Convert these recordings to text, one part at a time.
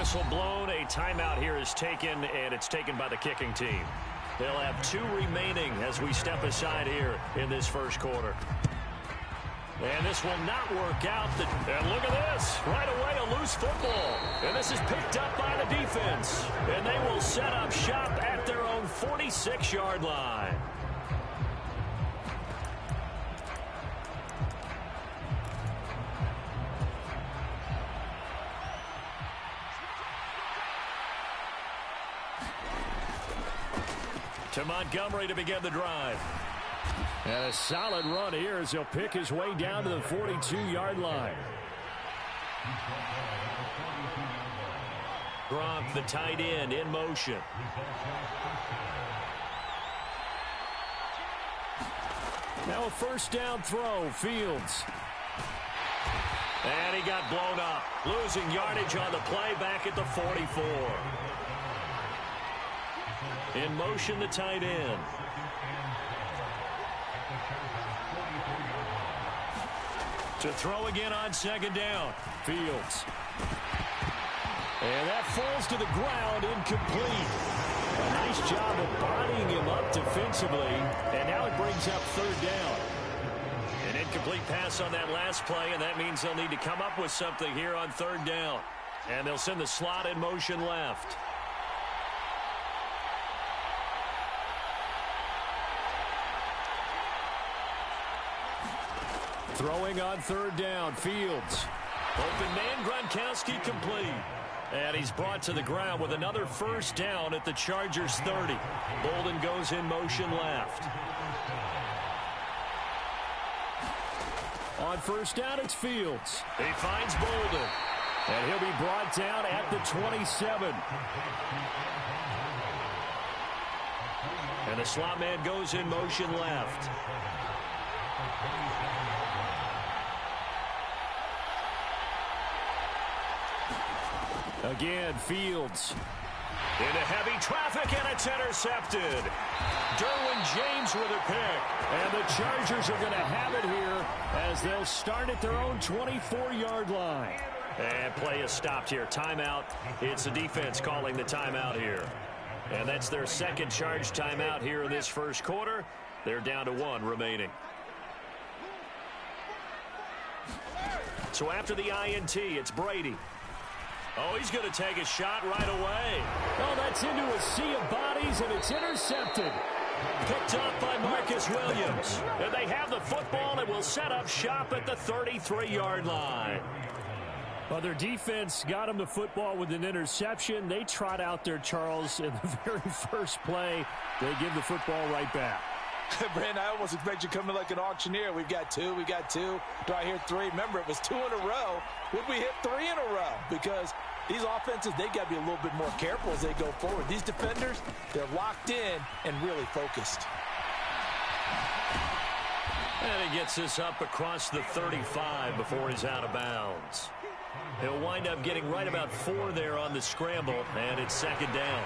Whistle blown. A timeout here is taken, and it's taken by the kicking team. They'll have 2 remaining as we step aside here in this first quarter. And this will not work out. And look at this. Right away, a loose football. And this is picked up by the defense. And they will set up shop at their own 46-yard line. To Montgomery to begin the drive. And a solid run here as he'll pick his way down to the 42-yard line. Gronk, the tight end, in motion. Now a first down throw, Fields. And he got blown up. Losing yardage on the play back at the 44. In motion, the tight end. To throw again on second down. Fields. And that falls to the ground, incomplete. A nice job of bodying him up defensively. And now it brings up third down. An incomplete pass on that last play, and that means they'll need to come up with something here on third down. And they'll send the slot in motion left. Throwing on third down, Fields. Open man, Gronkowski complete. And he's brought to the ground with another first down at the Chargers 30. Bolden goes in motion left. On first down, it's Fields. He finds Bolden. And he'll be brought down at the 27. And the slot man goes in motion left. Again, Fields. Into heavy traffic, and it's intercepted. Derwin James with a pick. And the Chargers are going to have it here as they'll start at their own 24-yard line. And play is stopped here. Timeout. It's the defense calling the timeout here. And that's their second charge timeout here in this first quarter. They're down to 1 remaining. So after the INT, it's Brady. Oh, he's going to take a shot right away. Oh, that's into a sea of bodies, and it's intercepted. Picked up by Marcus Williams. And they have the football and will set up shop at the 33-yard line. Well, their defense got him the football with an interception. They trot out there, Charles, in the very first play. They give the football right back. Brandon, I almost expect you to come in like an auctioneer. We've got 2, we got 2. Do I hear 3? Remember, it was 2 in a row. Would we hit 3 in a row? Because these offenses, they got to be a little bit more careful as they go forward. These defenders, they're locked in and really focused. And he gets this up across the 35 before he's out of bounds. He'll wind up getting right about 4 there on the scramble, and it's second down.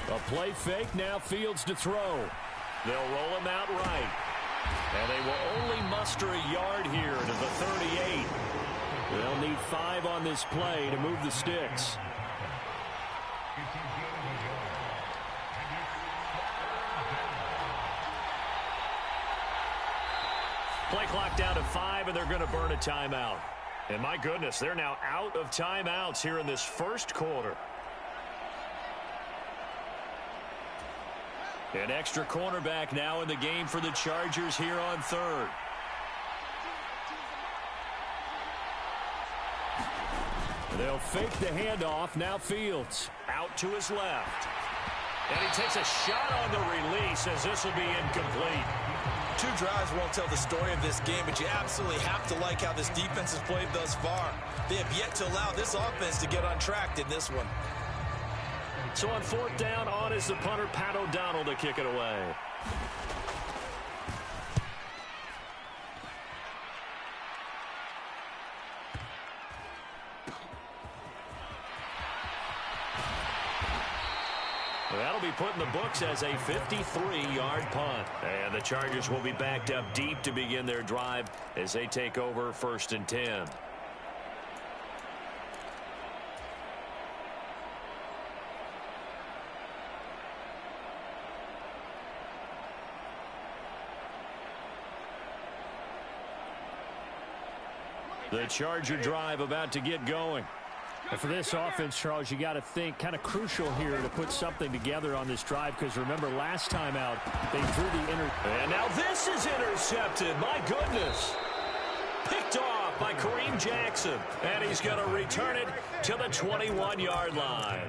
A play fake, now Fields to throw. They'll roll him out right. And they will only muster a yard here to the 38. They'll need 5 on this play to move the sticks. Play clock down to 5, and they're going to burn a timeout. And my goodness, they're now out of timeouts here in this first quarter. An extra cornerback now in the game for the Chargers here on third. They'll fake the handoff. Now Fields out to his left. And he takes a shot on the release as this will be incomplete. 2 drives won't tell the story of this game, but you absolutely have to like how this defense has played thus far. They have yet to allow this offense to get on track in this one. So on fourth down, on is the punter, Pat O'Donnell, to kick it away. That'll be put in the books as a 53-yard punt. And the Chargers will be backed up deep to begin their drive as they take over 1st and 10. The Charger drive about to get going. And for this offense, Charles, you got to think kind of crucial here to put something together on this drive, because remember last time out they threw the And now this is intercepted. My goodness. Picked off by Kareem Jackson. And he's going to return it to the 21-yard line.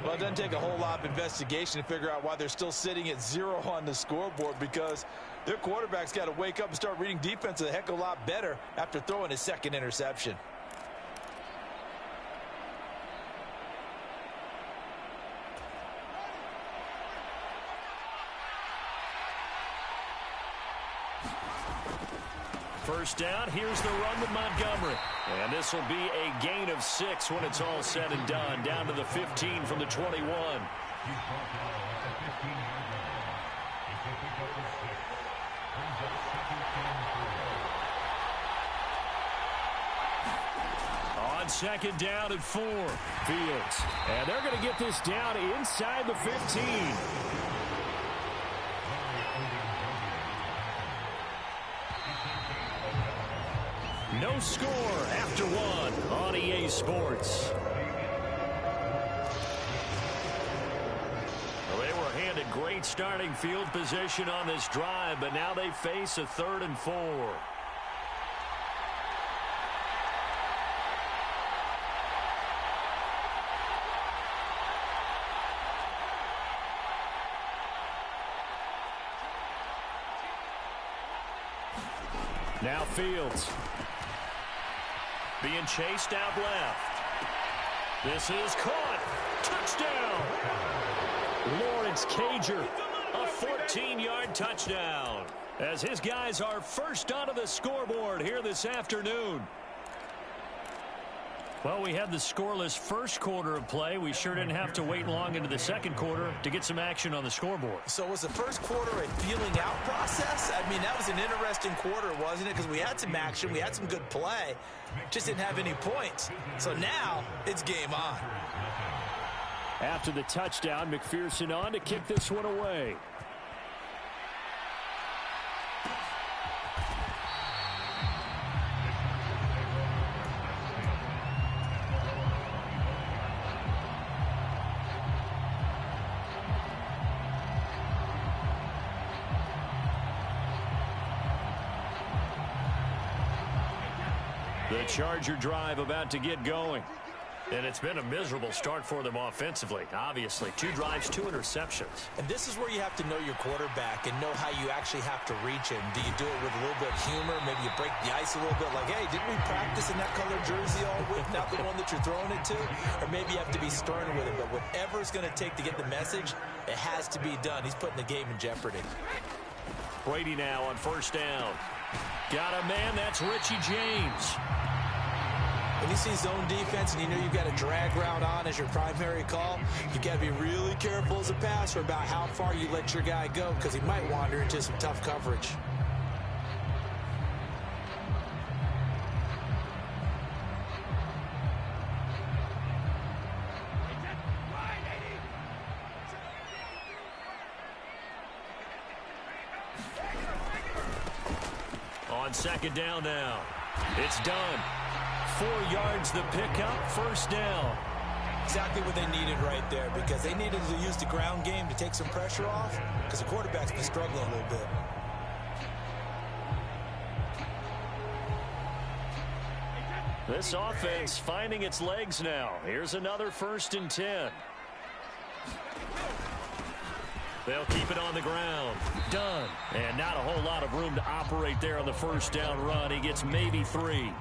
Well, it doesn't take a whole lot of investigation to figure out why they're still sitting at 0 on the scoreboard, because their quarterback's got to wake up and start reading defense a heck of a lot better after throwing his second interception. First down, here's the run with Montgomery. And this will be a gain of 6 when it's all said and done. Down to the 15 from the 21. On second down at 4, Fields. And they're going to get this down inside the 15. No score after 1 on EA Sports. Well, they were handed great starting field position on this drive, but now they face a 3rd and 4. Now Fields. Being chased out left. This is caught. Touchdown. Lawrence Cager, a 14-yard touchdown, as his guys are first onto the scoreboard here this afternoon. Well, we had the scoreless first quarter of play. We sure didn't have to wait long into the second quarter to get some action on the scoreboard. So was the first quarter a feeling out process? I mean, that was an interesting quarter, wasn't it? Because we had some action, we had some good play, just didn't have any points. So now it's game on. After the touchdown, McPherson on to kick this one away. The Charger drive about to get going. And it's been a miserable start for them offensively. Obviously, 2 drives, 2 interceptions. And this is where you have to know your quarterback and know how you actually have to reach him. Do you do it with a little bit of humor? Maybe you break the ice a little bit, like, hey, didn't we practice in that color jersey all week, not the one that you're throwing it to? Or maybe you have to be stern with him. But whatever it's going to take to get the message, it has to be done. He's putting the game in jeopardy. Brady now on first down. Got a man, that's Richie James. When you see zone defense and you know you've got a drag route on as your primary call, you've got to be really careful as a passer about how far you let your guy go, because he might wander into some tough coverage. On second down now. It's done. 4 yards the pickup, first down. Exactly what they needed right there, because they needed to use the ground game to take some pressure off, because the quarterback's been struggling a little bit. This offense finding its legs now. Here's another 1st and 10. They'll keep it on the ground. Done. And not a whole lot of room to operate there on the first down run. He gets maybe 3.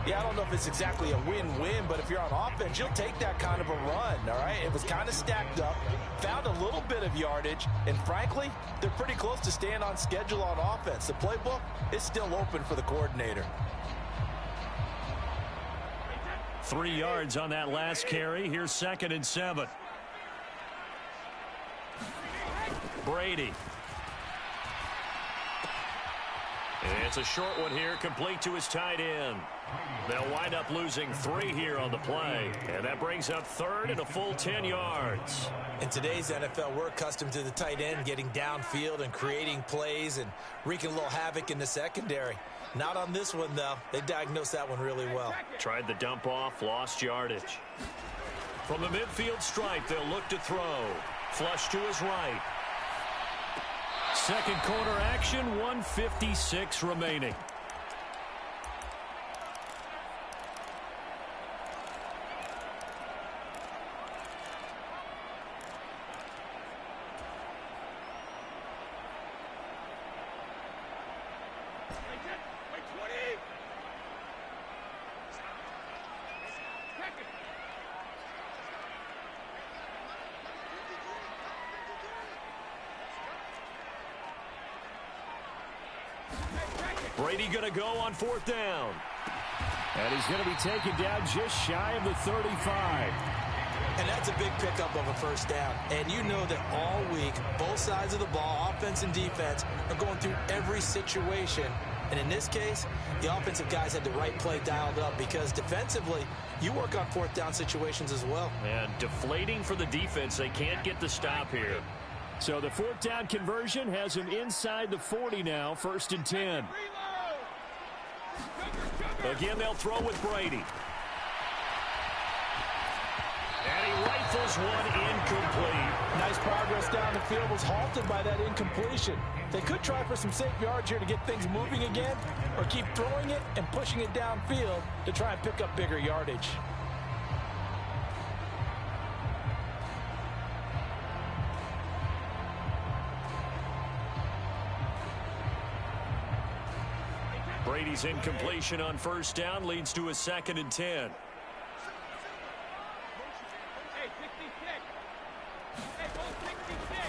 Yeah, I don't know if it's exactly a win-win, but if you're on offense, you'll take that kind of a run, all right? It was kind of stacked up, found a little bit of yardage, and frankly, they're pretty close to staying on schedule on offense. The playbook is still open for the coordinator. 3 yards on that last carry. Here's 2nd and 7. Brady. It's a short one here, complete to his tight end. They'll wind up losing 3 here on the play, and that brings up third and a full 10 yards. In today's NFL, we're accustomed to the tight end getting downfield and creating plays and wreaking a little havoc in the secondary. Not on this one, though. They diagnosed that one really well. Tried the dump off, lost yardage. From the midfield stripe, they'll look to throw. Flush to his right. Second quarter action, 1:56 remaining. Brady going to go on 4th down. And he's going to be taken down just shy of the 35. And that's a big pickup of a first down. And you know that all week, both sides of the ball, offense and defense, are going through every situation. And in this case, the offensive guys had the right play dialed up because defensively, you work on 4th down situations as well. And deflating for the defense. They can't get the stop here. So the 4th down conversion has him inside the 40 now, 1st and 10. Again, they'll throw with Brady. And he rifles one incomplete. Nice progress down the field, was halted by that incompletion. They could try for some safe yards here to get things moving again, or keep throwing it and pushing it downfield to try and pick up bigger yardage. Brady's incompletion on 1st down leads to a 2nd and 10.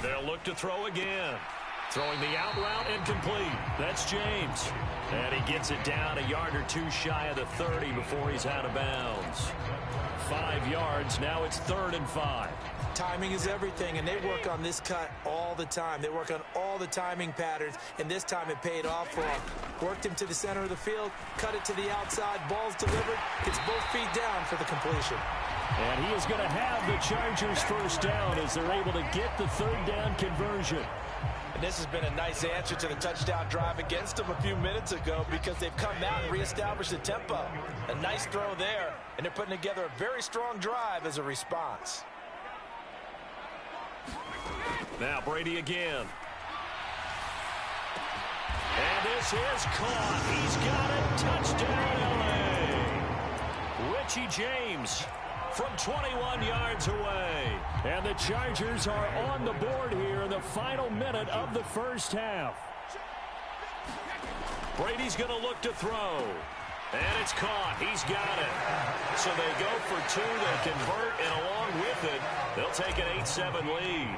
They'll look to throw again. Throwing the out route incomplete. That's James. And he gets it down a yard or 2 shy of the 30 before he's out of bounds. 5 yards. Now it's 3rd and 5. Timing is everything, and they work on this cut all the time. They work on all the timing patterns, and this time it paid off for him. Worked him to the center of the field, cut it to the outside, ball's delivered, gets both feet down for the completion. And he is going to have the Chargers 1st down as they're able to get the 3rd down conversion. And this has been a nice answer to the touchdown drive against them a few minutes ago because they've come out and reestablished the tempo. A nice throw there, and they're putting together a very strong drive as a response. Now Brady again. And this is caught. He's got it. Touchdown, LA. Richie James from 21 yards away. And the Chargers are on the board here in the final minute of the 1st half. Brady's going to look to throw. And it's caught. He's got it. So they go for 2. They convert, and along with it, they'll take an 8-7 lead.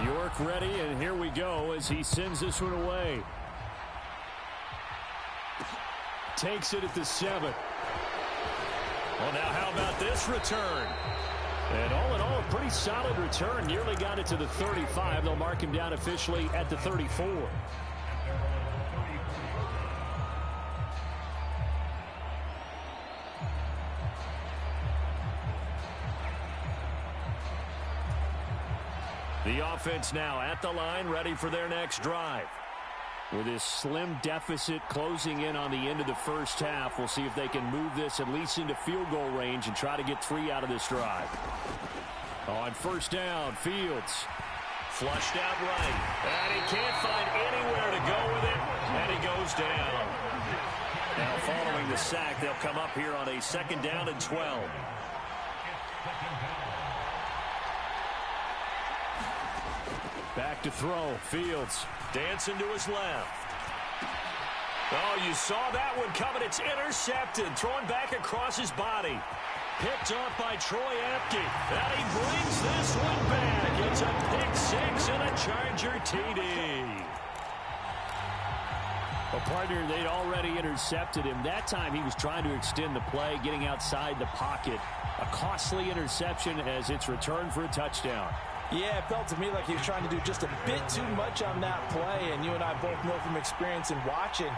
York ready, and here we go as he sends this one away. Takes it at the 7. Well, now how about this return? And all in all, a pretty solid return. Nearly got it to the 35. They'll mark him down officially at the 34. The offense now at the line, ready for their next drive. With this slim deficit closing in on the end of the 1st half, we'll see if they can move this at least into field goal range and try to get 3 out of this drive. On 1st down, Fields. Flushed out right. And he can't find anywhere to go with it, and he goes down. Now following the sack, they'll come up here on a 2nd down and 12. Back to throw. Fields. Dancing to his left. Oh, you saw that one coming. It's intercepted. Thrown back across his body. Picked off by Troy Apke. And he brings this one back. It's a pick-6 and a Charger TD. A partner, they'd already intercepted him. That time he was trying to extend the play, getting outside the pocket. A costly interception as it's returned for a touchdown. Yeah, it felt to me like he was trying to do just a bit too much on that play, and you and I both know from experience in watching,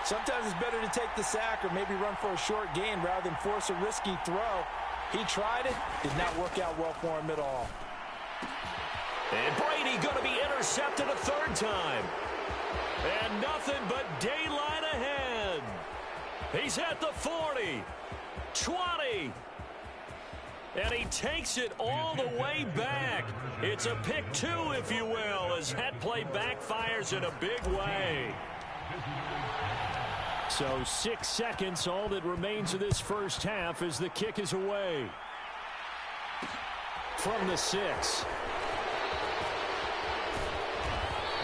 sometimes it's better to take the sack or maybe run for a short gain rather than force a risky throw. He tried it, did not work out well for him at all. And Brady going to be intercepted a third time. And nothing but daylight ahead. He's at the 40, 20. And he takes it all the way back. It's a pick two, if you will, as that play backfires in a big way. So 6 seconds, all that remains of this first half as the kick is away. From the 6.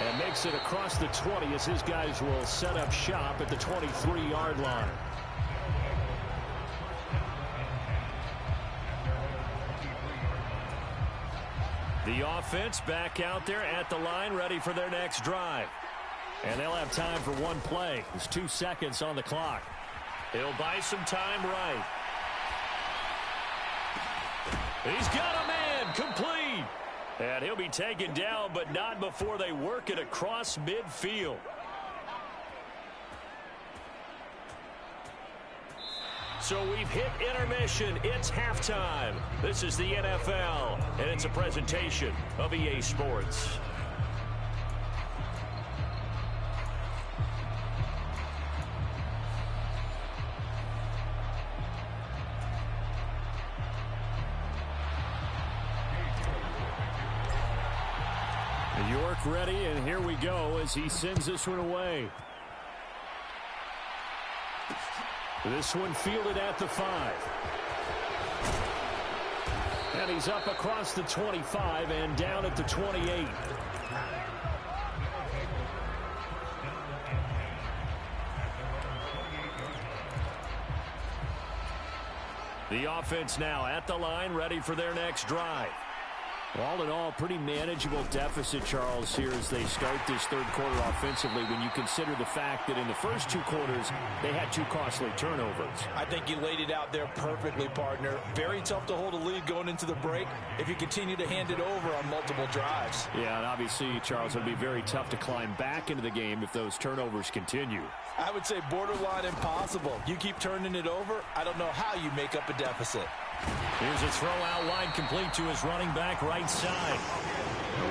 And makes it across the 20 as his guys will set up shop at the 23-yard line. The offense back out there at the line, ready for their next drive. And they'll have time for one play. There's 2 seconds on the clock. He'll buy some time right. He's got a man, complete. And he'll be taken down, but not before they work it across midfield. So we've hit intermission. It's halftime. This is the NFL, and it's a presentation of EA Sports. York ready, and here we go as he sends this one away. This one fielded at the 5. And he's up across the 25 and down at the 28. The offense now at the line, ready for their next drive. All in all, pretty manageable deficit, Charles, here as they start this third quarter offensively when you consider the fact that in the first 2 quarters, they had 2 costly turnovers. I think you laid it out there perfectly, partner. Very tough to hold a lead going into the break if you continue to hand it over on multiple drives. Yeah, and obviously, Charles, it'll be very tough to climb back into the game if those turnovers continue. I would say borderline impossible. You keep turning it over, I don't know how you make up a deficit. Here's a throw out wide, complete to his running back right side.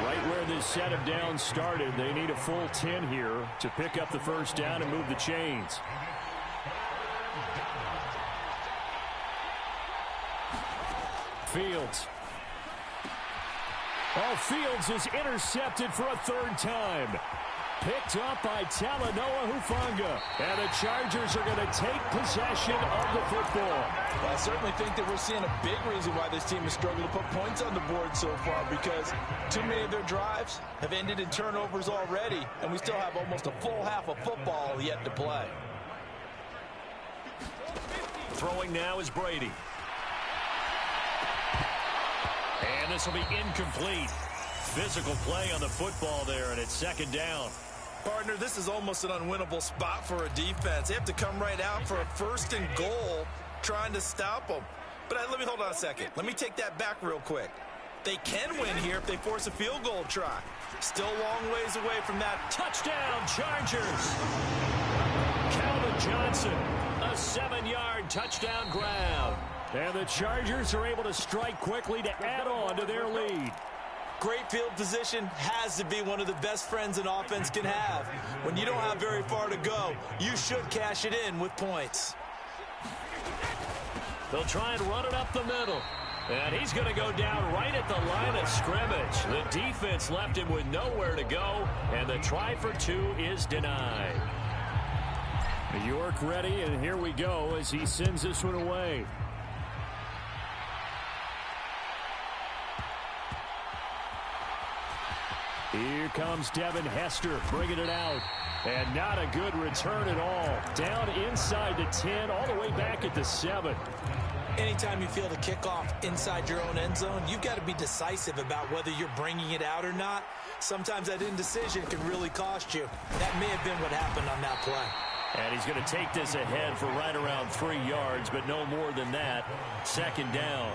Right where this set of downs started, they need a full 10 here to pick up the first down and move the chains. Fields. Oh, Fields is intercepted for a third time. Picked up by Talanoa Hufanga. And the Chargers are going to take possession of the football. Well, I certainly think that we're seeing a big reason why this team has struggled to put points on the board so far, because too many of their drives have ended in turnovers already, and we still have almost a full half of football yet to play. Throwing now is Brady. And this will be incomplete. Physical play on the football there, and it's second down. Partner, this is almost an unwinnable spot for a defense. They have to come right out for a 1st and goal trying to stop them. But let me hold on a second. Let me take that back real quick. They can win here if they force a field goal try. Still a long ways away from that. Touchdown, Chargers. Calvin Johnson, a 7-yard touchdown grab. And the Chargers are able to strike quickly to add on to their lead. Great field position has to be one of the best friends an offense can have. When you don't have very far to go, you should cash it in with points. They'll try and run it up the middle. And he's going to go down right at the line of scrimmage. The defense left him with nowhere to go, and the try for 2 is denied. York ready, and here we go as he sends this one away. Here comes Devin Hester bringing it out. And not a good return at all. Down inside the 10, all the way back at the 7. Anytime you feel the kickoff inside your own end zone, you've got to be decisive about whether you're bringing it out or not. Sometimes that indecision can really cost you. That may have been what happened on that play. And he's going to take this ahead for right around 3 yards, but no more than that. Second down.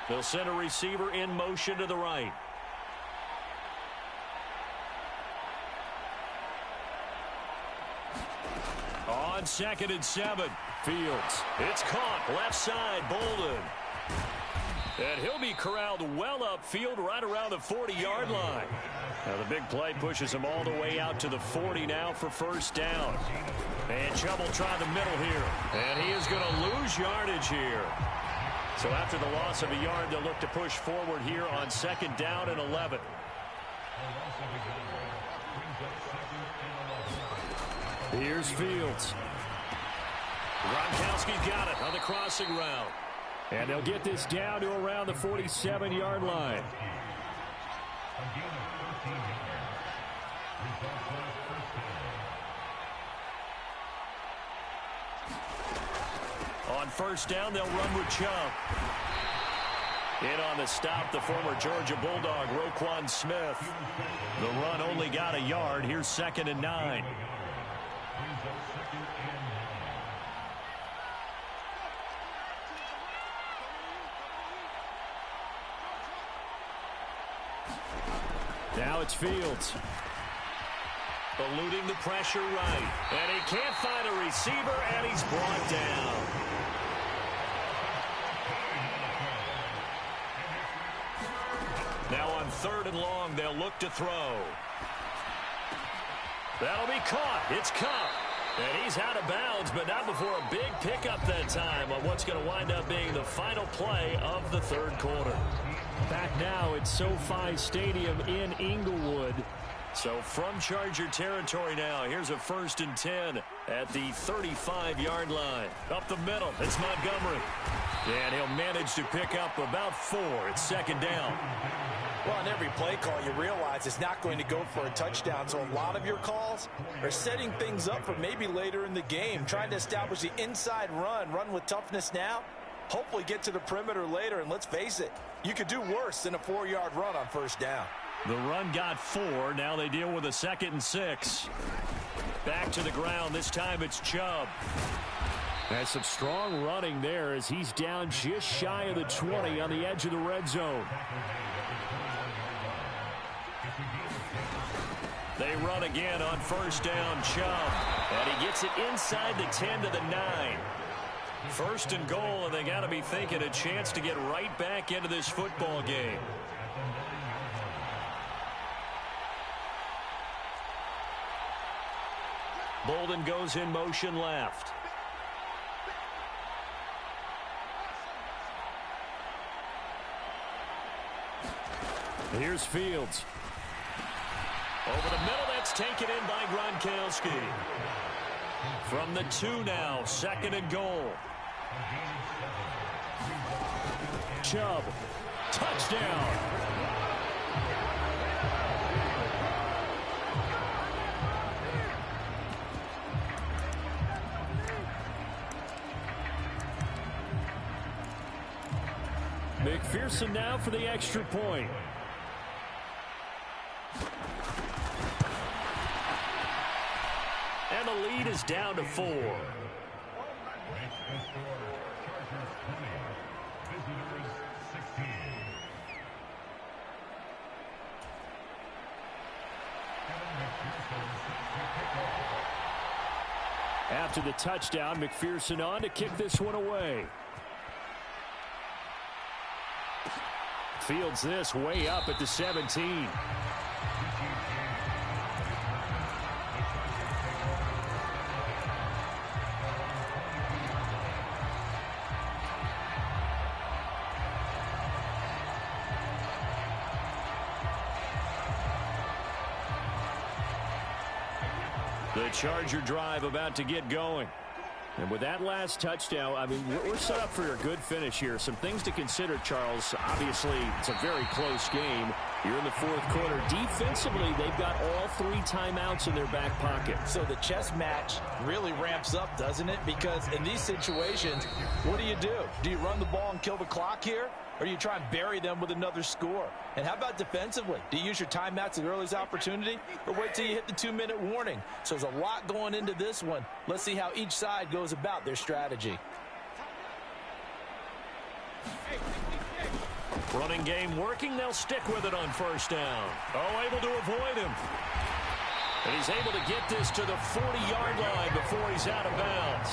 They'll send a receiver in motion to the right. On 2nd and 7, Fields. It's caught left side, Bolden. And he'll be corralled well upfield right around the 40-yard line. Now the big play pushes him all the way out to the 40 now for first down. And Chubb will try the middle here. And he is going to lose yardage here. So after the loss of a yard, they'll look to push forward here on 2nd down and 11. Here's Fields. Gronkowski's got it on the crossing route. And they'll get this down to around the 47-yard line. On first down, they'll run with Chubb. In on the stop, the former Georgia Bulldog, Roquan Smith. The run only got a yard. Here's 2nd and 9. Now it's Fields. Eluding the pressure right. And he can't find a receiver, and he's brought down. Now on 3rd and long, they'll look to throw. That'll be caught. It's Kupp. And he's out of bounds, but not before a big pickup that time on what's going to wind up being the final play of the 3rd quarter. Back now at SoFi Stadium in Inglewood. So from Charger territory now, here's a 1st and 10 at the 35-yard line. Up the middle, it's Montgomery. And he'll manage to pick up about 4. It's 2nd down. Well, on every play call, you realize it's not going to go for a touchdown. So a lot of your calls are setting things up for maybe later in the game, trying to establish the inside run with toughness now, hopefully get to the perimeter later. And let's face it, you could do worse than a 4-yard run on first down. The run got 4. Now they deal with a 2nd and 6. Back to the ground. This time it's Chubb. Has some strong running there as he's down just shy of the 20 on the edge of the red zone. They run again on first down, Chubb. And he gets it inside the 10 to the 9. 1st and goal, and they got to be thinking a chance to get right back into this football game. Bolden goes in motion left. Here's Fields. Over the middle, that's taken in by Gronkowski. From the 2 now, 2nd and goal. Chubb, touchdown. McPherson now for the extra point. And the lead is down to 4. After the touchdown, McPherson on to kick this one away. Fields this way up at the 17. The Charger drive about to get going. And with that last touchdown, I mean, we're set up for a good finish here. Some things to consider, Charles. Obviously, it's a very close game. You're in the 4th quarter. Defensively, they've got all 3 timeouts in their back pocket. So the chess match really ramps up, doesn't it? Because in these situations, what do? Do you run the ball and kill the clock here? Or do you try and bury them with another score? And how about defensively? Do you use your timeouts at the earliest opportunity? Or wait till you hit the 2-minute warning? So there's a lot going into this one. Let's see how each side goes about their strategy. Running game working. They'll stick with it on first down. Oh, able to avoid him. And he's able to get this to the 40-yard line before he's out of bounds.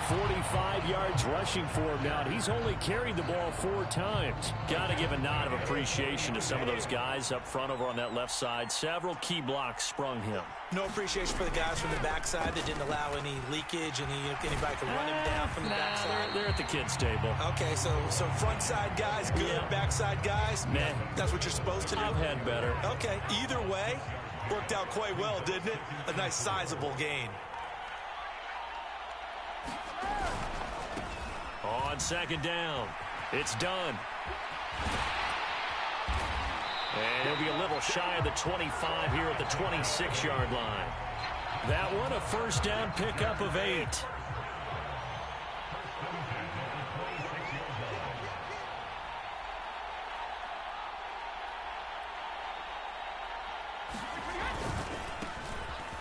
45 yards rushing for him now. He's only carried the ball 4 times. Got to give a nod of appreciation to some of those guys up front over on that left side. Several key blocks sprung him. No appreciation for the guys from the backside that didn't allow any leakage, anybody could run him down from the backside. They're at the kids' table. Okay, so front side guys, good. Yeah. Backside guys, meh. That's what you're supposed to do. I've had better. Okay, either way, worked out quite well, didn't it? A nice sizable gain. On second down, it's done. And he'll be a little shy of the 25 here at the 26-yard line. That one, a first down pickup of 8.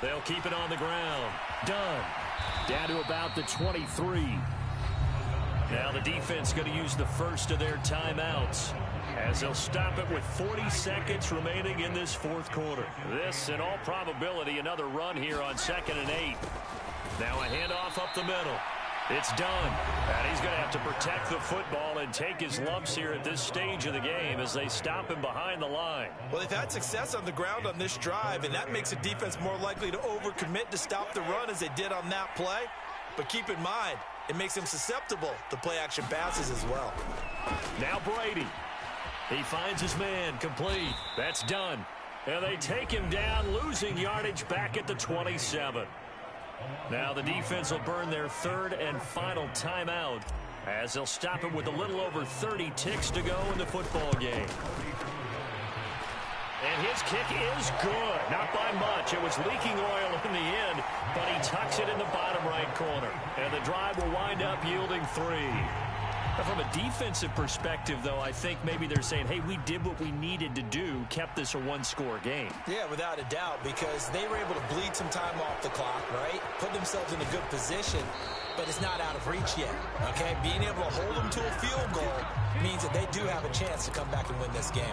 They'll keep it on the ground. Done. Down to about the 23. Now the defense going to use the first of their timeouts as they'll stop it with 40 seconds remaining in this fourth quarter. This, in all probability, another run here on 2nd and 8. Now a handoff up the middle. It's done. And he's going to have to protect the football and take his lumps here at this stage of the game as they stop him behind the line. Well, they've had success on the ground on this drive, and that makes a defense more likely to overcommit to stop the run as they did on that play. But keep in mind, it makes them susceptible to play-action passes as well. Now Brady. He finds his man, complete. That's done. And they take him down, losing yardage back at the 27. Now the defense will burn their 3rd and final timeout as they'll stop him with a little over 30 ticks to go in the football game. And his kick is good. Not by much. It was leaking oil in the end, but he tucks it in the bottom right corner. And the drive will wind up yielding 3. Now, from a defensive perspective, though, I think maybe they're saying, hey, we did what we needed to do, kept this a 1-score game. Yeah, without a doubt, because they were able to bleed some time off the clock, right? Put themselves in a good position, but it's not out of reach yet, okay? Being able to hold them to a field goal means that they do have a chance to come back and win this game.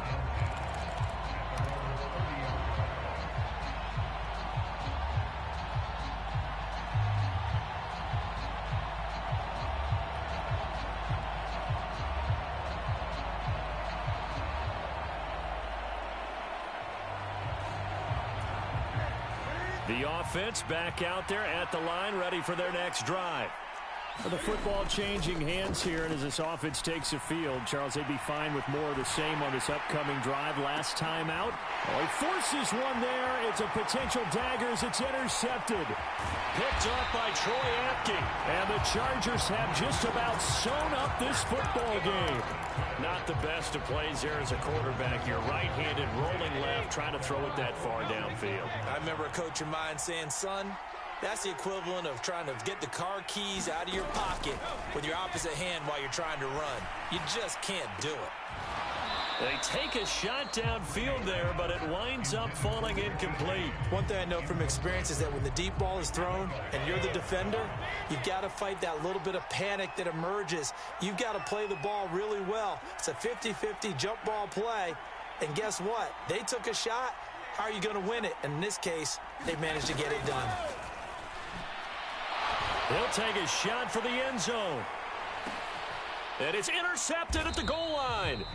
The offense back out there at the line, ready for their next drive. For the football changing hands here, and as this offense takes the field, Charles, they'd be fine with more of the same on this upcoming drive. Last time out, oh, he forces one there. It's a potential dagger as it's intercepted. Picked up by Troy Apke. And the Chargers have just about sewn up this football game. Not the best of plays there as a quarterback. You're right-handed, rolling left, trying to throw it that far downfield. I remember a coach of mine saying, son, that's the equivalent of trying to get the car keys out of your pocket with your opposite hand while you're trying to run. You just can't do it. They take a shot downfield there, but it winds up falling incomplete. One thing I know from experience is that when the deep ball is thrown and you're the defender, you've got to fight that little bit of panic that emerges. You've got to play the ball really well. It's a 50-50 jump ball play, and guess what? They took a shot. How are you going to win it? And in this case, they managed to get it done. He'll take a shot for the end zone. And it's intercepted at the goal line.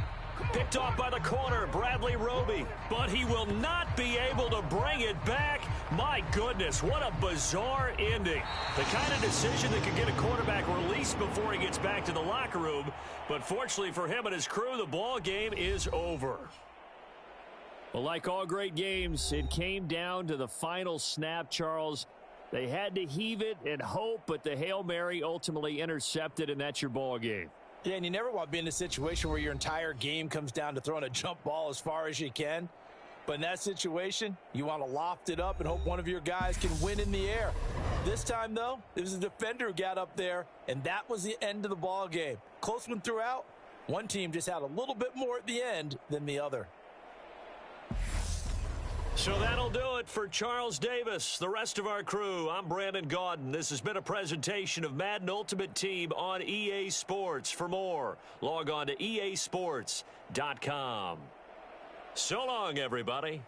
Picked off by the corner, Bradley Roby. But he will not be able to bring it back. My goodness, what a bizarre ending. The kind of decision that could get a quarterback released before he gets back to the locker room. But fortunately for him and his crew, the ball game is over. Well, like all great games, it came down to the final snap, Charles. They had to heave it and hope, but the Hail Mary ultimately intercepted, and that's your ball game. Yeah, and you never want to be in a situation where your entire game comes down to throwing a jump ball as far as you can. But in that situation, you want to loft it up and hope one of your guys can win in the air. This time, though, it was a defender who got up there, and that was the end of the ball game. Close one throughout. One team just had a little bit more at the end than the other. So that'll do it for Charles Davis, the rest of our crew. I'm Brandon Gaudin. This has been a presentation of Madden Ultimate Team on EA Sports. For more, log on to easports.com. So long, everybody.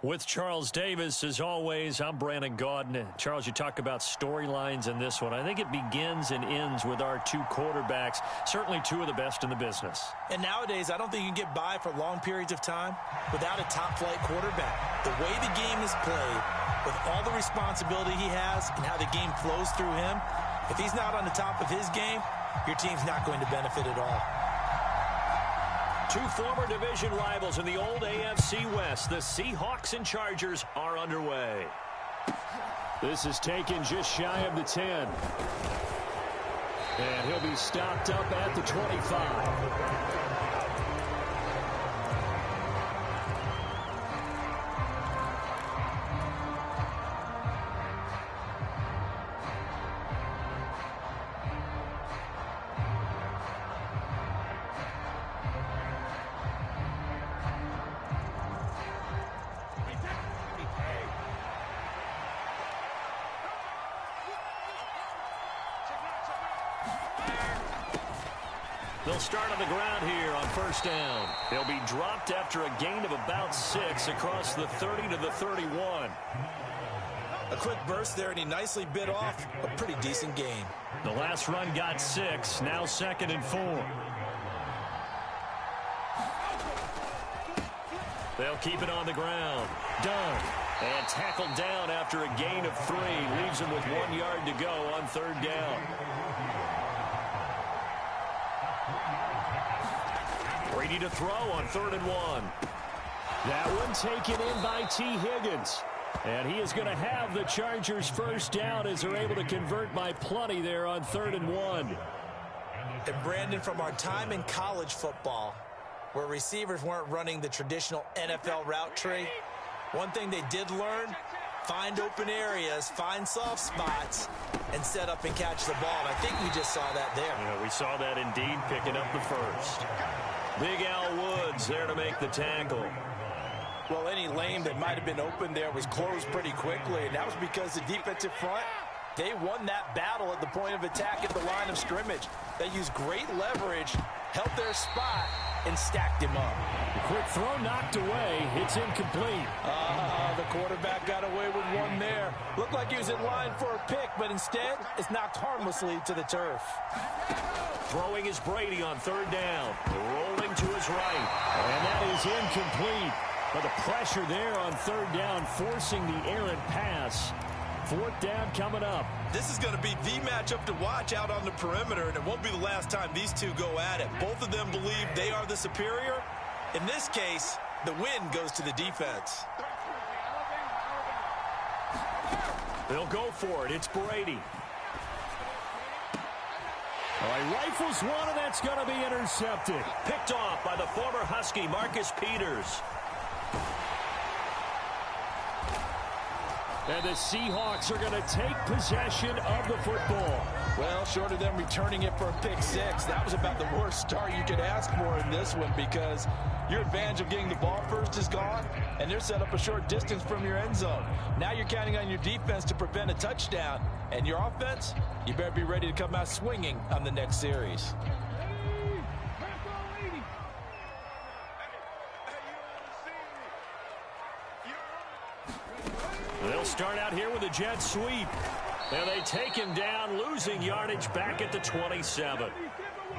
With Charles Davis, as always, I'm Brandon Gaudin. Charles, you talk about storylines in this one. I think it begins and ends with our two quarterbacks, certainly two of the best in the business. And nowadays, I don't think you can get by for long periods of time without a top-flight quarterback. The way the game is played, with all the responsibility he has and how the game flows through him, if he's not on the top of his game, your team's not going to benefit at all. Two former division rivals in the old AFC West. The Seahawks and Chargers are underway. This is taken just shy of the 10. And he'll be stopped up at the 25. They'll start on the ground here on first down. They'll be dropped after a gain of about 6 across the 30 to the 31. A quick burst there, and he nicely bit off a pretty decent gain. The last run got 6, now 2nd and 4. They'll keep it on the ground. Done. And tackled down after a gain of 3. Leaves him with 1 yard to go on third down. Brady to throw on 3rd and 1. That one taken in by T. Higgins. And he is going to have the Chargers first down as they're able to convert by plenty there on 3rd and 1. And Brandon, from our time in college football, where receivers weren't running the traditional NFL route tree, one thing they did learn, find open areas, find soft spots, and set up and catch the ball. And I think we just saw that there. Yeah, we saw that indeed, picking up the first. Big Al Woods there to make the tackle. Well, any lane that might have been open there was closed pretty quickly, and that was because the defensive front, they won that battle at the point of attack at the line of scrimmage. They used great leverage, held their spot, and stacked him up. The quick throw knocked away. It's incomplete. The quarterback got away with one there. Looked like he was in line for a pick, but instead, it's knocked harmlessly to the turf. Throwing is Brady on 3rd down. Rolling to his right. And that is incomplete. But the pressure there on 3rd down, forcing the errant pass. 4th down coming up. This is going to be the matchup to watch out on the perimeter, and it won't be the last time these two go at it. Both of them believe they are the superior. In this case, the win goes to the defense. They'll go for it. It's Brady. All right, rifles one, and that's going to be intercepted. Picked off by the former Husky, Marcus Peters. And the Seahawks are going to take possession of the football. Well, short of them returning it for a pick 6, that was about the worst start you could ask for in this one, because your advantage of getting the ball first is gone, and they're set up a short distance from your end zone. Now you're counting on your defense to prevent a touchdown, and your offense, you better be ready to come out swinging on the next series. They'll start out here with a jet sweep. And they take him down, losing yardage back at the 27.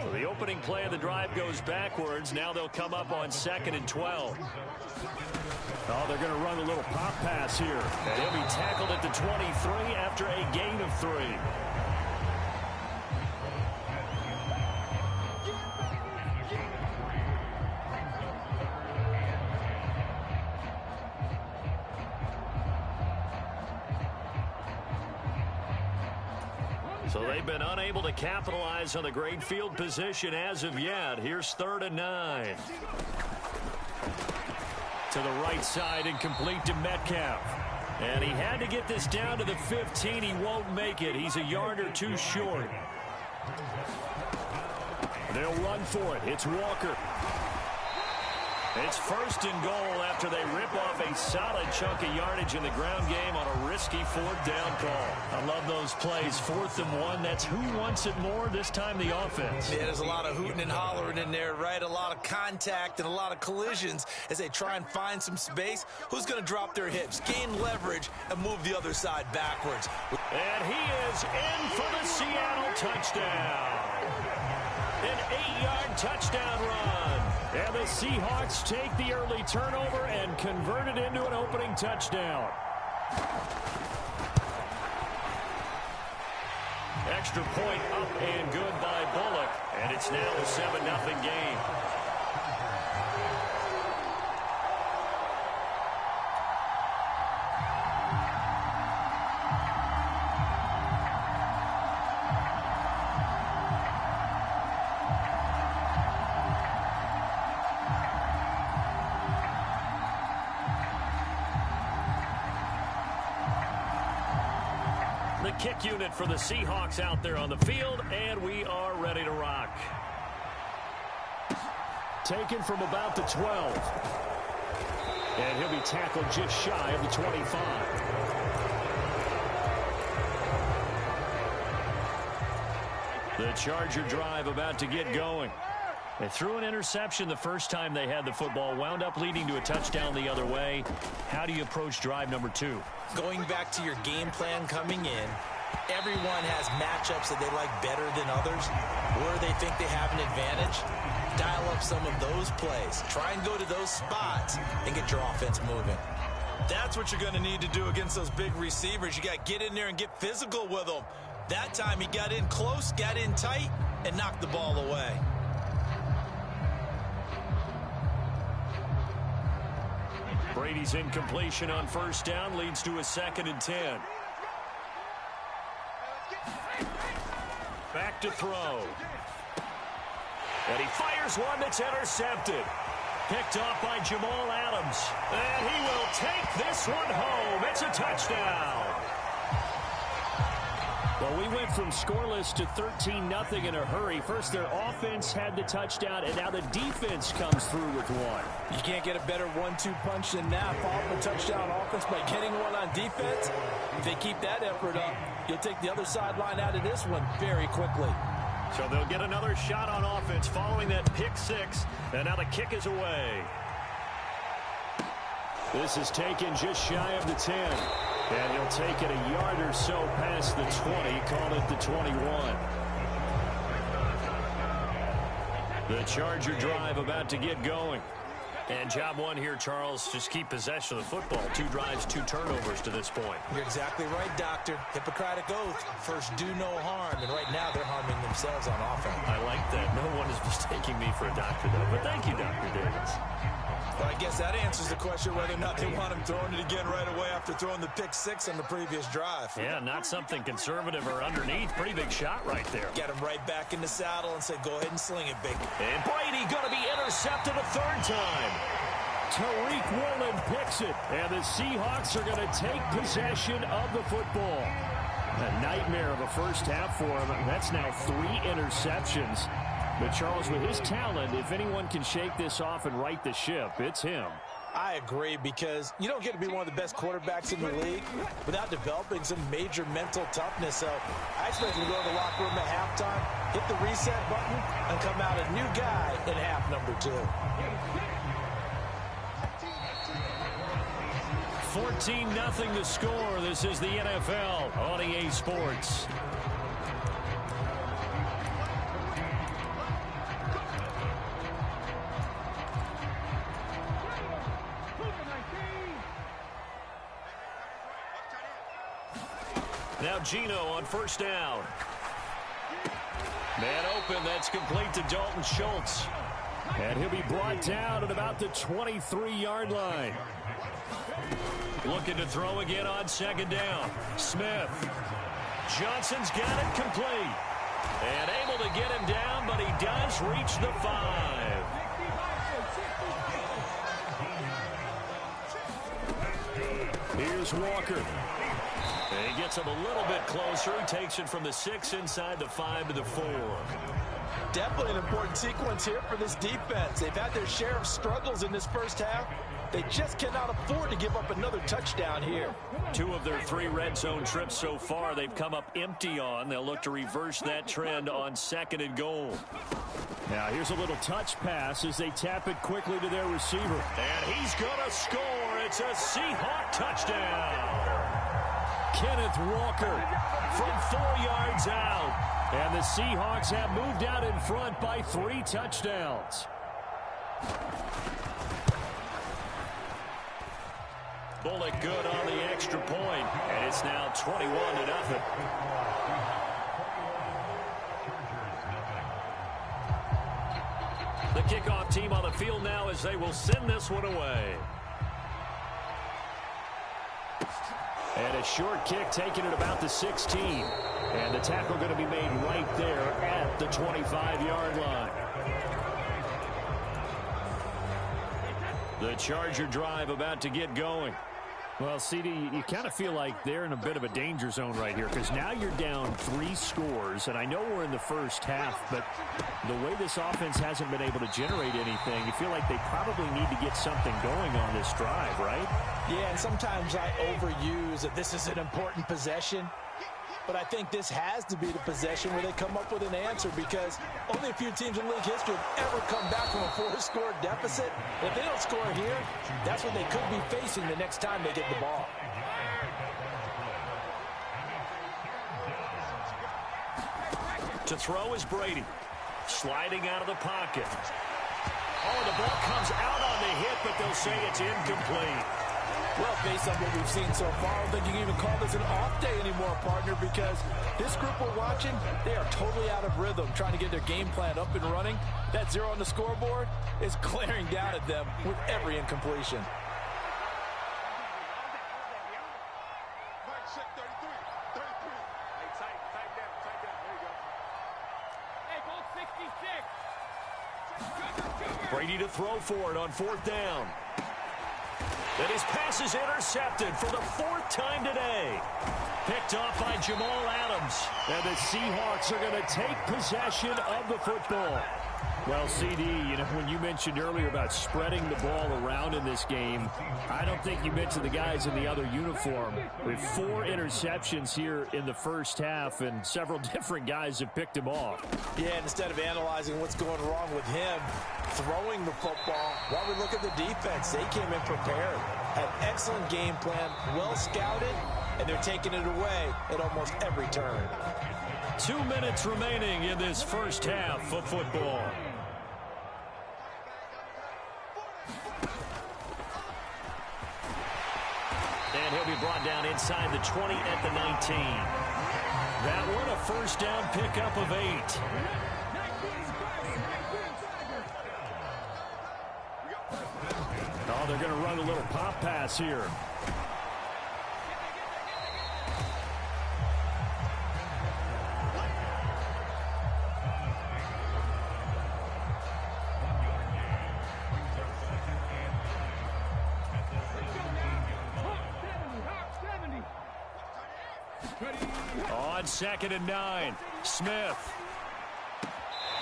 So the opening play of the drive goes backwards. Now they'll come up on 2nd and 12. Oh, they're going to run a little pop pass here. And he'll be tackled at the 23 after a gain of 3. So they've been unable to capitalize on the great field position as of yet. Here's 3rd and 9. To the right side and complete to Metcalf. And he had to get this down to the 15. He won't make it. He's a yard or two short. They'll run for it. It's Walker. It's first and goal after they rip off a solid chunk of yardage in the ground game on a risky fourth down call. I love those plays. 4th and 1. That's who wants it more, this time the offense. Yeah, there's a lot of hooting and hollering in there, right? A lot of contact and a lot of collisions as they try and find some space. Who's going to drop their hips, gain leverage, and move the other side backwards? And he is in for the Seattle touchdown. An 8-yard touchdown run. And the Seahawks take the early turnover and convert it into an opening touchdown. Extra point up and good by Bullock. And it's now a 7-0 game. The kick unit for the Seahawks out there on the field, and we are ready to rock. Taken from about the 12. And he'll be tackled just shy of the 25. The Charger drive about to get going. They threw an interception the first time they had the football, wound up leading to a touchdown the other way. How do you approach drive number 2? Going back to your game plan coming in, everyone has matchups that they like better than others, where they think they have an advantage. Dial up some of those plays. Try and go to those spots and get your offense moving. That's what you're going to need to do against those big receivers. You got to get in there and get physical with them. That time he got in close, got in tight, and knocked the ball away. Brady's incompletion on first down leads to a 2nd and 10. Back to throw. And he fires one that's intercepted. Picked off by Jamal Adams. And he will take this one home. It's a touchdown. Well, we went from scoreless to 13-0 in a hurry. First, their offense had the touchdown, and now the defense comes through with one. You can't get a better 1-2 punch than that. Follow up a touchdown offense by getting one on defense. If they keep that effort up, you'll take the other sideline out of this one very quickly. So they'll get another shot on offense following that pick 6, and now the kick is away. This is taken just shy of the 10. And he'll take it a yard or so past the 20, call it the 21. The Charger drive about to get going. And job one here, Charles, just keep possession of the football. 2 drives, 2 turnovers to this point. You're exactly right, Doctor. Hippocratic oath. First, do no harm. And right now, they're harming themselves on offense. I like that. No one is mistaking me for a doctor, though. But thank you, Dr. Davis. Well, I guess that answers the question whether or not they want him throwing it again right away after throwing the pick 6 on the previous drive. Yeah, not something conservative or underneath. Pretty big shot right there. Get him right back in the saddle and say, go ahead and sling it, big. And Brady going to be intercepted a 3rd time. Tariq Woolen picks it, and the Seahawks are going to take possession of the football. A nightmare of a first half for him. That's now 3 interceptions. But, Charles, with his talent, if anyone can shake this off and right the ship, it's him. I agree, because you don't get to be one of the best quarterbacks in the league without developing some major mental toughness. So I expect him to go to the locker room at halftime, hit the reset button, and come out a new guy in half number 2. 14-0 the score. This is the NFL on EA Sports. Now Gino on first down. Man open, that's complete to Dalton Schultz. And he'll be brought down at about the 23-yard line. Looking to throw again on 2nd down. Smith. Johnson's got it complete. And able to get him down, but he does reach the 5. Here's Walker. He gets him a little bit closer. He takes it from the 6 inside the 5 to the 4. Definitely an important sequence here for this defense. They've had their share of struggles in this first half. They just cannot afford to give up another touchdown here. 2 of their 3 red zone trips so far they've come up empty on. They'll look to reverse that trend on 2nd and goal. Now here's a little touch pass as they tap it quickly to their receiver. And he's going to score. It's a Seahawk touchdown. Kenneth Walker From 4 yards out. And the Seahawks have moved out in front by 3 touchdowns. Bullock good on the extra point, and it's now 21-0. The kickoff team on the field now as they will send this one away. And a short kick taken at about the 16. And the tackle going to be made right there at the 25-yard line. The Charger drive about to get going. Well, CD, you kind of feel like they're in a bit of a danger zone right here because now you're down 3 scores, and I know we're in the first half, but the way this offense hasn't been able to generate anything, you feel like they probably need to get something going on this drive, right? Yeah, and sometimes I overuse that this is an important possession. But I think this has to be the possession where they come up with an answer because only a few teams in league history have ever come back from a 4-score deficit. If they don't score here, that's what they could be facing the next time they get the ball. To throw is Brady. Sliding out of the pocket. Oh, the ball comes out on the hit, but they'll say it's incomplete. Well, based on what we've seen so far, I don't think you can even call this an off day anymore, partner, because this group we're watching, they are totally out of rhythm, trying to get their game plan up and running. That 0 on the scoreboard is glaring down at them with every incompletion. Brady to throw for it on 4th down. And his pass is intercepted for the 4th time today. Picked off by Jamal Adams. And the Seahawks are going to take possession of the football. Well, CD, you know, when you mentioned earlier about spreading the ball around in this game, I don't think you mentioned the guys in the other uniform. With 4 interceptions here in the first half, and several different guys have picked him off. Yeah, and instead of analyzing what's going wrong with him throwing the football, while we look at the defense, they came in prepared, had excellent game plan, well scouted, and they're taking it away at almost every turn. 2 minutes remaining in this first half of football. And he'll be brought down inside the 20 at the 19. That one, a first down pickup of 8. Oh, they're going to run a little pop pass here. On 2nd and 9, Smith.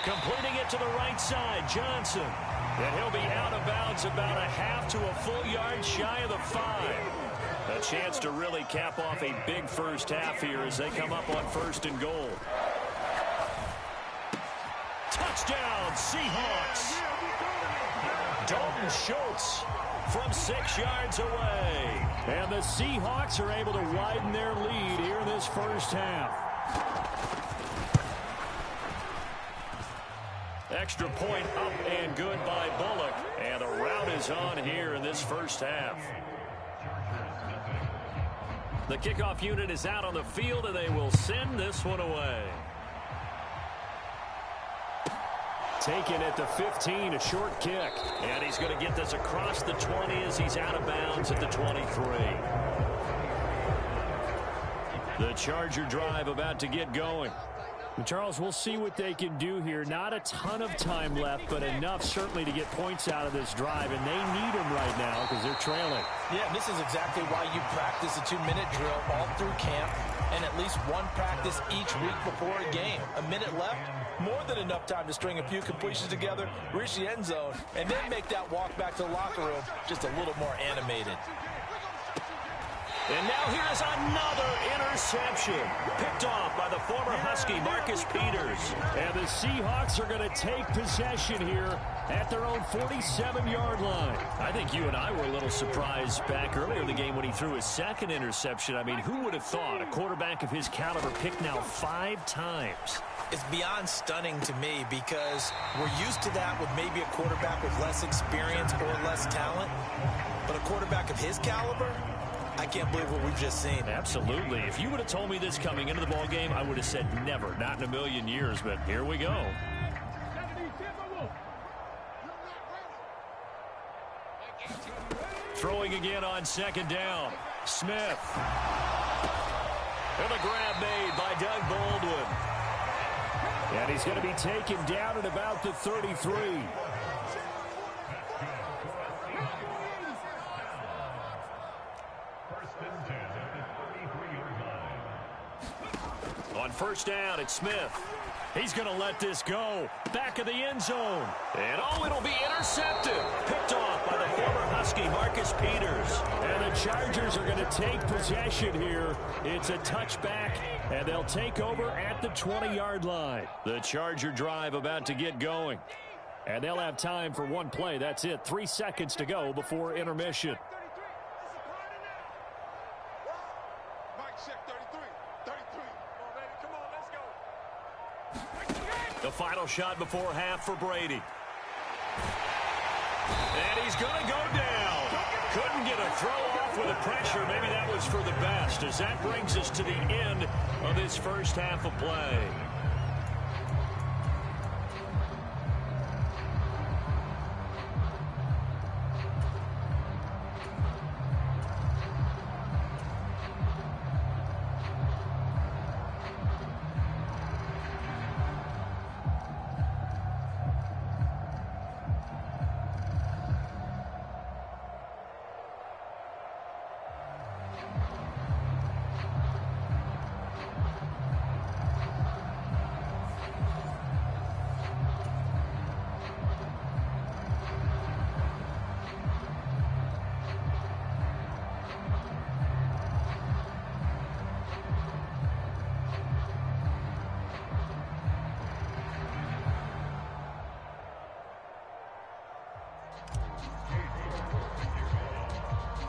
Completing it to the right side, Johnson. And he'll be out of bounds about a half to a full yard shy of the 5. A chance to really cap off a big first half here as they come up on 1st and goal. Touchdown, Seahawks. Dalton Schultz from 6 yards away. And the Seahawks are able to widen their lead here in this first half. Extra point up and good by Bullock. And a rout is on here in this first half. The kickoff unit is out on the field, and they will send this one away. Taken at the 15, a short kick. And he's going to get this across the 20 as he's out of bounds at the 23. The Charger drive about to get going. Charles, we'll see what they can do here. Not a ton of time left, but enough certainly to get points out of this drive, and they need them right now because they're trailing. Yeah, and this is exactly why you practice a 2-minute drill all through camp and at least one practice each week before a game. A minute left, more than enough time to string a few completions together, reach the end zone, and then make that walk back to the locker room just a little more animated. And now here's another interception. Picked off by the former Husky, Marcus Peters. And the Seahawks are going to take possession here at their own 47-yard line. I think you and I were a little surprised back earlier in the game when he threw his second interception. I mean, who would have thought a quarterback of his caliber picked now 5 times? It's beyond stunning to me because we're used to that with maybe a quarterback with less experience or less talent. But a quarterback of his caliber, I can't believe what we've just seen. Absolutely. If you would have told me this coming into the ball game, I would have said never, not in a million years, but here we go. Throwing again on second down. Smith. And a grab made by Doug Baldwin. And he's going to be taken down at about the 33. On first down, it's Smith. He's going to let this go. Back of the end zone. And it'll be intercepted. Picked off by the former Husky, Marcus Peters. And the Chargers are going to take possession here. It's a touchback, and they'll take over at the 20-yard line. The Charger drive about to get going. And they'll have time for one play. That's it. 3 seconds to go before intermission. The final shot before half for Brady. And he's going to go down. Couldn't get a throw off with the pressure. Maybe that was for the best, as that brings us to the end of this first half of play.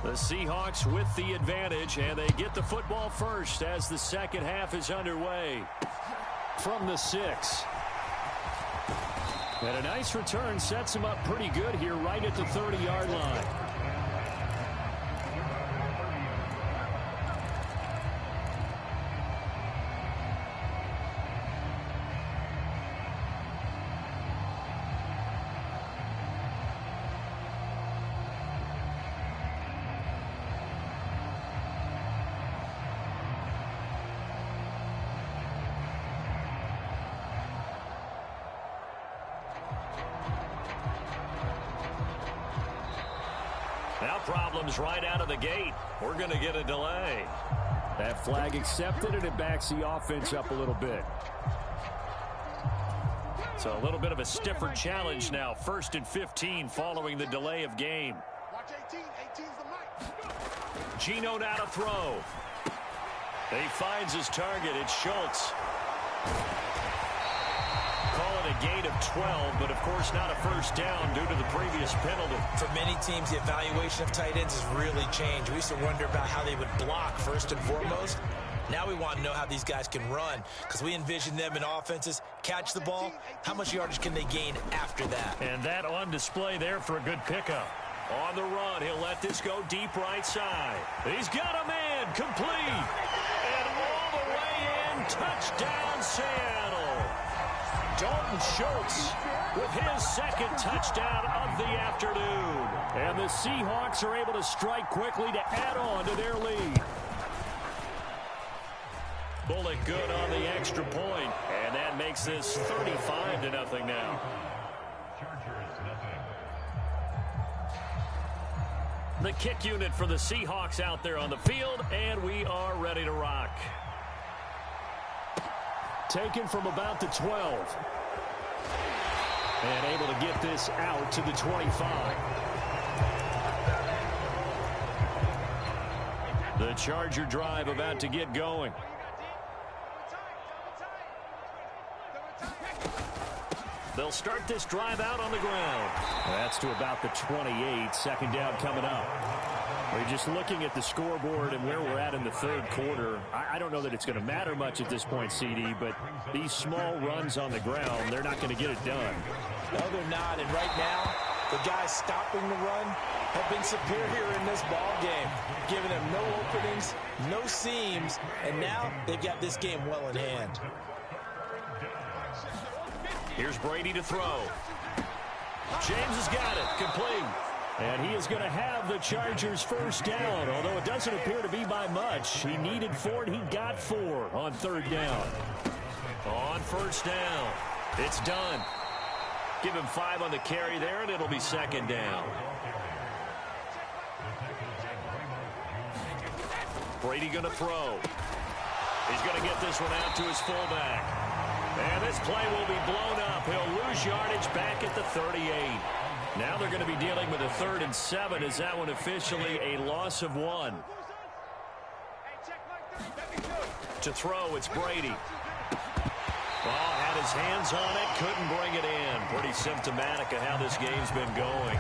The Seahawks with the advantage, and they get the football first as the second half is underway. From the 6. And a nice return sets him up pretty good here right at the 30-yard line. Now problems right out of the gate. We're going to get a delay. That flag accepted, and it backs the offense up a little bit. So a little bit of a stiffer challenge now. 1st and 15 following the delay of game. Watch 18. 18's the mic. Gino now to throw. He finds his target. It's Schultz. Call it a gain of 12, but of course not a first down due to the previous penalty. For many teams, the evaluation of tight ends has really changed. We used to wonder about how they would block first and foremost. Now we want to know how these guys can run, because we envision them in offenses catch the ball. How much yardage can they gain after that? And that on display there for a good pickup. On the run, he'll let this go deep right side. He's got a man, complete. And all the way in, touchdown Seattle. Dalton Schultz with his second touchdown of the afternoon. And the Seahawks are able to strike quickly to add on to their lead. Bullock good on the extra point. And that makes this 35-0 now. The kick unit for the Seahawks out there on the field, and we are ready to rock. Taken from about the 12. And able to get this out to the 25. The Charger drive about to get going. They'll start this drive out on the ground. That's to about the 28. Second down coming up. We're just looking at the scoreboard and where we're at in the third quarter. I don't know that it's going to matter much at this point, CD, but these small runs on the ground, they're not going to get it done. No, they're not. And right now, the guys stopping the run have been superior in this ball game, giving them no openings, no seams, and now they've got this game well in hand. Here's Brady to throw. James has got it. Complete. And he is going to have the Chargers first down, although it doesn't appear to be by much. He needed 4, and he got 4 on third down. On first down, it's done. Give him 5 on the carry there, and it'll be second down. Brady going to throw. He's going to get this one out to his fullback. And this play will be blown up. He'll lose yardage back at the 38. Now they're going to be dealing with a 3rd and 7. Is that one officially a loss of 1? To throw, it's Brady. Ball had his hands on it, couldn't bring it in. Pretty symptomatic of how this game's been going.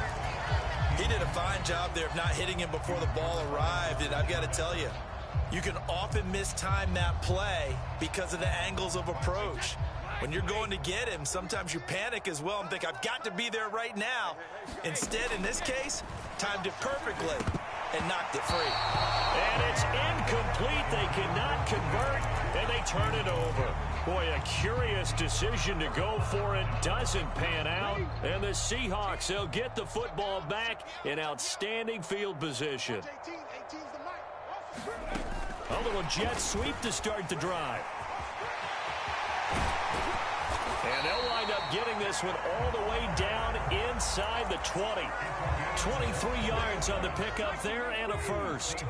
He did a fine job there of not hitting him before the ball arrived, and I've got to tell you, you can often mistime that play because of the angles of approach. When you're going to get him, sometimes you panic as well and think, I've got to be there right now. Instead, in this case, timed it perfectly and knocked it free. And it's incomplete. They cannot convert, and they turn it over. Boy, a curious decision to go for it. Doesn't pan out. And the Seahawks, they'll get the football back in outstanding field position. A little jet sweep to start the drive. And they'll wind up getting this one all the way down inside the 20. 23 yards on the pickup there and a first.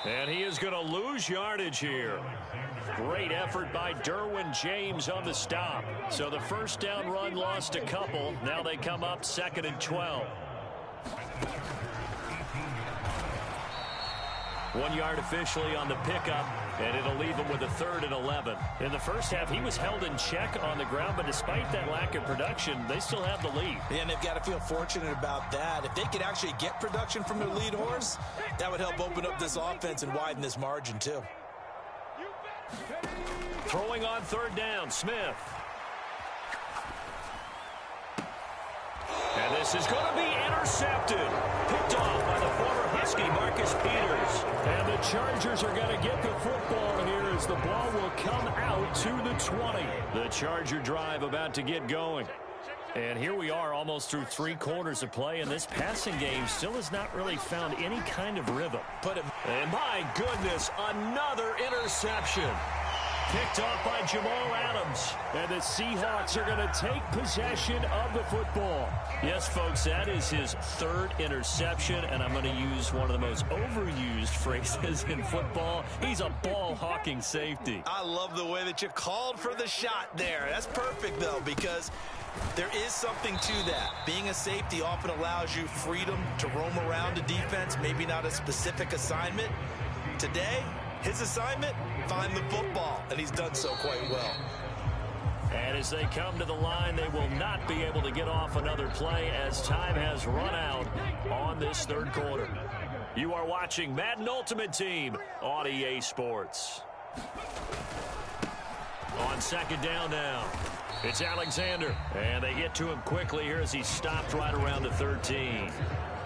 And he is going to lose yardage here. Great effort by Derwin James on the stop. So the first down run lost a couple. Now they come up 2nd and 12. 1 yard officially on the pickup, and it'll leave him with a 3rd and 11. In the first half, he was held in check on the ground, but despite that lack of production, they still have the lead. And they've got to feel fortunate about that. If they could actually get production from their lead horse, that would help open up this offense and widen this margin too. Throwing on 3rd down, Smith. And this is going to be intercepted. Picked off by the former Husky, Marcus Peters. And the Chargers are going to get the football here as the ball will come out to the 20. The Charger drive about to get going. And here we are almost through 3 quarters of play, and this passing game still has not really found any kind of rhythm. And my goodness, another interception. Picked off by Jamal Adams. And the Seahawks are going to take possession of the football. Yes, folks, that is his 3rd interception, and I'm going to use one of the most overused phrases in football. He's a ball-hawking safety. I love the way that you called for the shot there. That's perfect, though, because there is something to that. Being a safety often allows you freedom to roam around a defense, maybe not a specific assignment. Today, his assignment, find the football, and he's done so quite well. And as they come to the line, they will not be able to get off another play as time has run out on this 3rd quarter. You are watching Madden Ultimate Team on EA Sports. On 2nd down now, it's Alexander. And they get to him quickly here as he stopped right around the 13.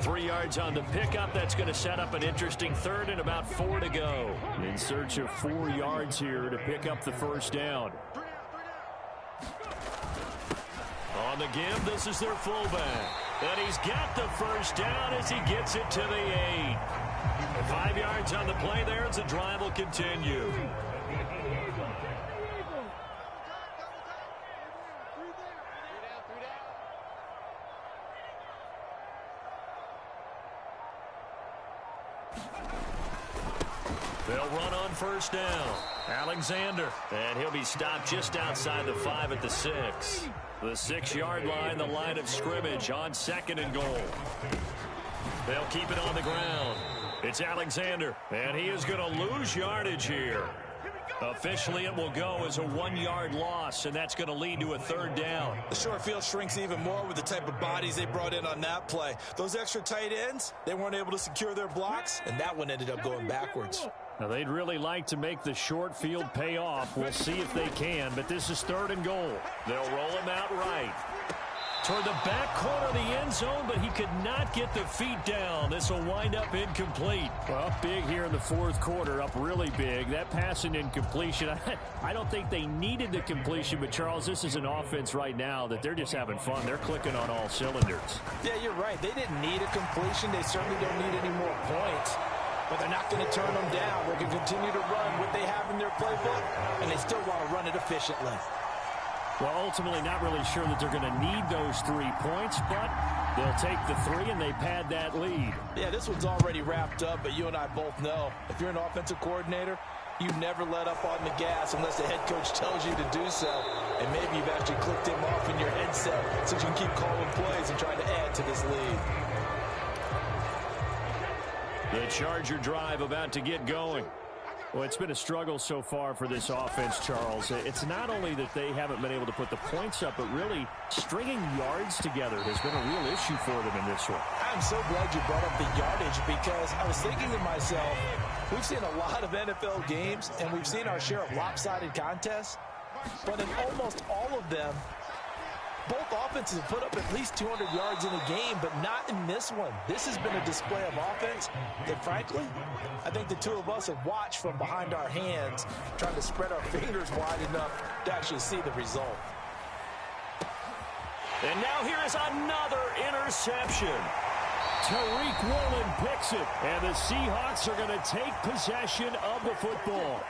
3 yards on the pickup. That's going to set up an interesting 3rd and about 4 to go. In search of 4 yards here to pick up the first down. On the give, this is their fullback. And he's got the first down as he gets it to the 8. 5 yards on the play there as the drive will continue. They'll run on first down. Alexander. And he'll be stopped just outside the 5 at the 6. The 6-yard line, the line of scrimmage on 2nd and goal. They'll keep it on the ground. It's Alexander, and he is going to lose yardage here. Officially, it will go as a 1-yard loss, and that's going to lead to a 3rd down. The short field shrinks even more with the type of bodies they brought in on that play. Those extra tight ends, they weren't able to secure their blocks, and that one ended up going backwards. Now, they'd really like to make the short field pay off. We'll see if they can, but this is 3rd and goal. They'll roll him out right. Toward the back corner of the end zone, but he could not get the feet down. This will wind up incomplete. Well, big here in the 4th quarter, up really big. That pass and incompletion, I don't think they needed the completion, but Charles, this is an offense right now that they're just having fun. They're clicking on all cylinders. Yeah, you're right. They didn't need a completion. They certainly don't need any more points. But they're not going to turn them down. They're going to continue to run what they have in their playbook, and they still want to run it efficiently. Well, ultimately not really sure that they're going to need those 3 points, but they'll take the 3 and they pad that lead. Yeah, this one's already wrapped up, but you and I both know if you're an offensive coordinator, you never let up on the gas unless the head coach tells you to do so. And maybe you've actually clicked him off in your headset so you can keep calling plays and trying to add to this lead. The Charger drive about to get going. Well, it's been a struggle so far for this offense, Charles. It's not only that they haven't been able to put the points up, but really stringing yards together has been a real issue for them in this one. I'm so glad you brought up the yardage because I was thinking to myself, we've seen a lot of NFL games and we've seen our share of lopsided contests, but in almost all of them, both offenses have put up at least 200 yards in a game, but not in this one. This has been a display of offense that, frankly, I think the two of us have watched from behind our hands, trying to spread our fingers wide enough to actually see the result. And now here is another interception. Tariq Woolen picks it, and the Seahawks are going to take possession of the football.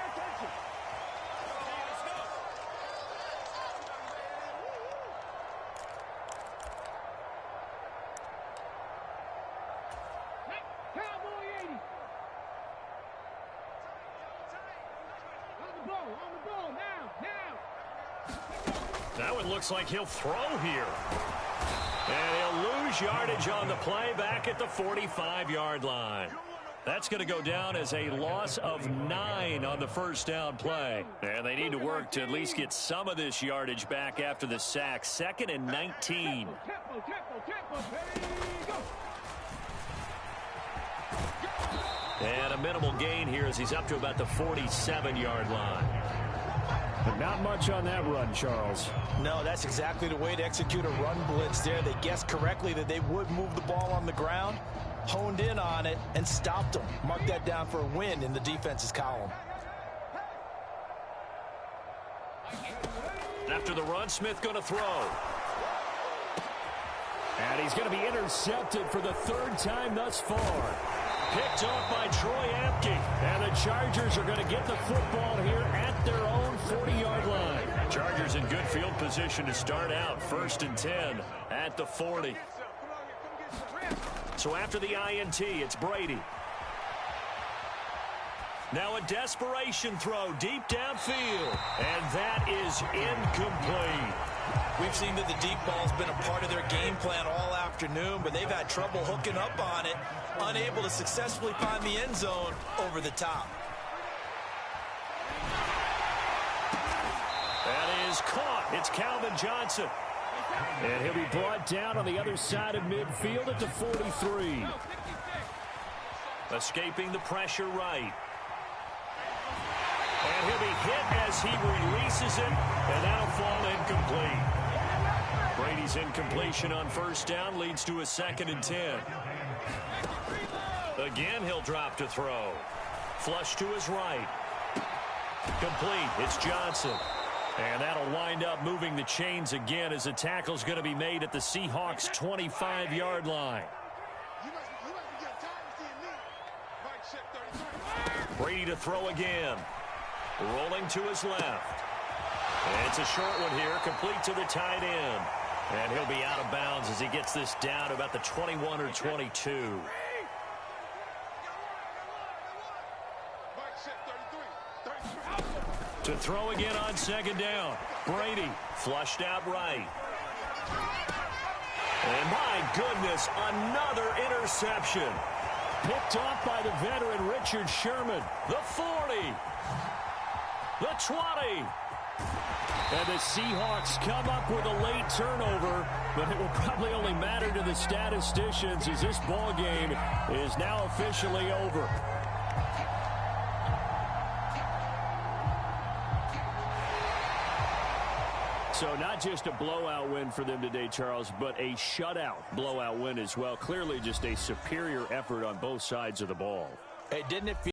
That one looks like he'll throw here. And he'll lose yardage on the play back at the 45-yard line. That's going to go down as a loss of 9 on the first down play. And they need to work to at least get some of this yardage back after the sack. 2nd and 19. And a minimal gain here as he's up to about the 47-yard line. But not much on that run, Charles. No, that's exactly the way to execute a run blitz there. They guessed correctly that they would move the ball on the ground, honed in on it, and stopped them. Mark that down for a win in the defense's column. After the run, Smith going to throw. And he's going to be intercepted for the 3rd time thus far. Picked off by Troy Apke. And the Chargers are going to get the football here at their own 40-yard line. Chargers in good field position to start out. 1st and 10 at the 40. So after the INT, it's Brady. Now a desperation throw deep downfield. And that is incomplete. We've seen that the deep ball's been a part of their game plan all afternoon, but they've had trouble hooking up on it, unable to successfully find the end zone over the top. That is caught. It's Calvin Johnson. And he'll be brought down on the other side of midfield at the 43. Escaping the pressure right. And he'll be hit as he releases it, and that'll fall incomplete. Brady's incompletion on first down leads to a 2nd and 10. Again, he'll drop to throw. Flush to his right. Complete. It's Johnson. And that'll wind up moving the chains again as the tackle's going to be made at the Seahawks' 25-yard line. Brady to throw again. Rolling to his left. And it's a short one here, complete to the tight end. And he'll be out of bounds as he gets this down about the 21 or 22. To throw again on second down. Brady flushed out right. And my goodness, another interception. Picked off by the veteran Richard Sherman. The 40. The 20. And the Seahawks come up with a late turnover, but it will probably only matter to the statisticians as this ball game is now officially over. So not just a blowout win for them today, Charles, but a shutout blowout win as well. Clearly just a superior effort on both sides of the ball. Hey, didn't it feel